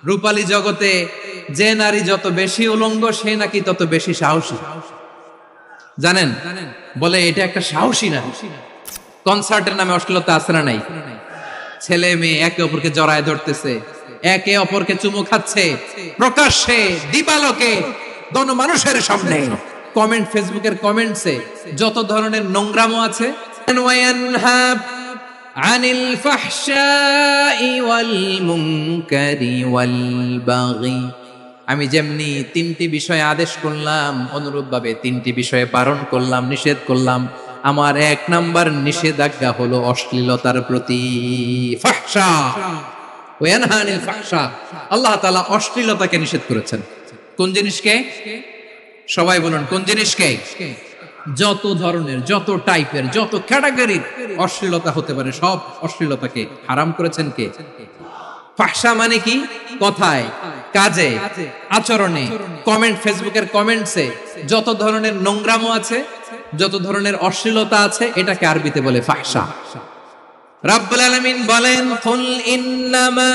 রূপালী জগতে যে নারী যত বেশি উলঙ্গ সে নাকি তত বেশি সাহসী। জানেন, বলে এটা একটা সাহসী না। কনসার্টের নামে অশ্লীলতা আছে না নাই? ছেলে মেয়ে একে অপরকে জড়ায় ধরতেছে, একে অপরকে চুমু খাচ্ছে প্রকাশ্যে দিবালোকে গণমানুষের সামনে। কমেন্ট, ফেসবুকের কমেন্টসে যত ধরনের নোংরামো আছে। আনিল ফাহশাই ওয়াল মুনকারি ওয়াল বাগি, আমি যেমনি তিনটি বিষয়ে আদেশ করলাম, অনুরূপভাবে তিনটি বিষয়ে বারণ করলাম, নিষেধ করলাম। আমার 1 নাম্বার নিষেধাজ্ঞা হলো অশ্লীলতার প্রতি। ফাহশা ওয়া ইয়ানহা আনিল ফাহশা, আল্লাহ তাআলা অশ্লীলতাকে নিষেধ করেছেন। কোন জিনিসকে? সবাই বলুন, কোন জিনিসকে? যত ধরনের, যত টাইপের, যত ক্যাটাগরির অশ্লীলতা হতে পারে সব অশ্লীলতাকে হারাম করেছেন কে? ফাহশা মানে কি? কথায়, কাজে, আচরণে, কমেন্ট, ফেসবুকের কমেন্টসে যত ধরনের নোংরামো আছে, যত ধরনের অশ্লীলতা আছে, এটাকে আরবিতে বলে ফাহশা। রব্বুল আলামিন বলেন, কুল ইন্নামা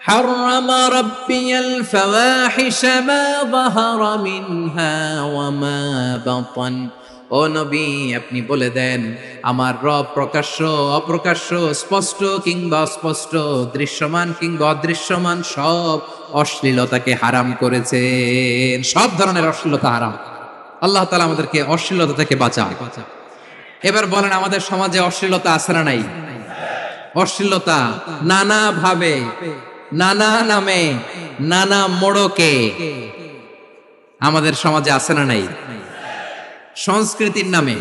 হাররামা রাব্বিয়াল ফাওয়াহিশা মা যাহারা মিনহা ওয়া মা বাতান। ও নবী, আপনি বলে দেন, আমার রব প্রকাশ্য, অপ্রকাশ্য, স্পষ্ট কিংবা অস্পষ্ট, দৃশ্যমান কিংবা অদৃশ্যমান সব অশ্লীলতাকে হারাম করেছেন। সব ধরনের অশ্লীলতা হারাম। আল্লাহ তাআলা আমাদেরকে অশ্লীলতা থেকে বাঁচান। এবার বলেন, আমাদের সমাজে অশ্লীলতা আছে না নাই? অশ্লীলতা নানা ভাবে, নানা নামে, নানা মোড়কে আমাদের সমাজে আছে না নাই? সংস্কৃতির নামে,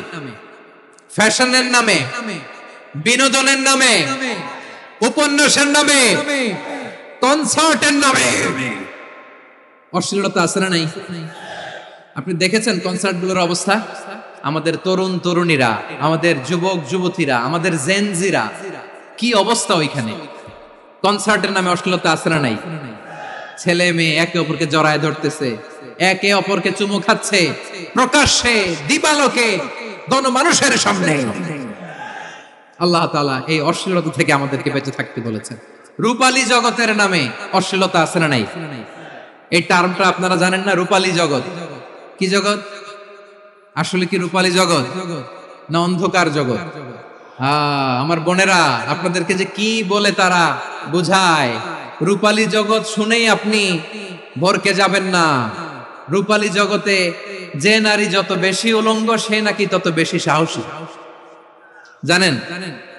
ফ্যাশনের নামে, বিনোদনের নামে, উপন্যাসের নামে, কনসার্টের নামে অশ্লীলতা আছে না নাই? আপনি দেখেছেন কনসার্টগুলোর অবস্থা? আমাদের তরুণ তরুণীরা, আমাদের যুবক যুবতীরা, আমাদের জেনজিরা, কি অবস্থা ওইখানে? কনসার্টের নামে অশ্লীলতা আছে না নাই? ছেলে মেয়ে একে অপরকে জড়ায় ধরতেছে, একে অপরকে চুমু খাচ্ছে প্রকাশ্যে দিবালোকে গণমানুষের সামনে। আল্লাহ তাআলা এই অশ্লীলতা থেকে আমাদেরকে বেঁচে থাকতে বলেছেন। রূপালী জগতের নামে অশ্লীলতা আছে না নাই? এই টার্মটা আপনারা জানেন না? রূপালী জগৎ কি জগৎ? আসলে কি রূপালী জগৎ না অন্ধকার জগৎ? আমার বোনেরা, আপনাদেরকে যে কি বলে তারা বুঝায়, রূপালী জগৎ শুনেই আপনি ভরকে যাবেন না। রূপালী জগতে যে নারী যত বেশি উলঙ্গ সে নাকি তত বেশি সাহসী। জানেন,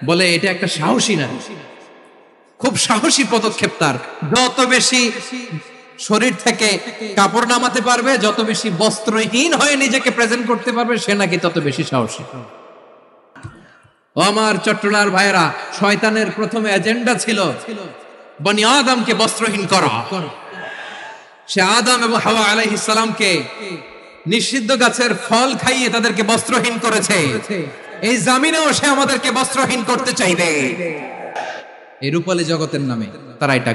বলে এটা একটা সাহসী না, খুব সাহসী পদক্ষেপ তার। যত বেশি শরীর থেকে কাপড় নামাতে পারবে, যত বেশি বস্ত্রহীন হয়ে নিজেকে প্রেজেন্ট করতে পারবে, সে নাকি তত বেশি সাহসী। ও আমার চট্টলার ভাইয়েরা, শয়তানের প্রথমে এজেন্ডা ছিল বনি আদমকে বস্ত্রহীন করা। সে আদম এবং হাওয়া আলাইহিস সালামকে নিষিদ্ধ গাছের ফল খাইয়ে তাদেরকে বস্ত্রহীন করেছে। এই জামিনেও সে আমাদেরকে বস্ত্রহীন করতে চাইবে। এই রূপালী জগতের নামে তারা এটা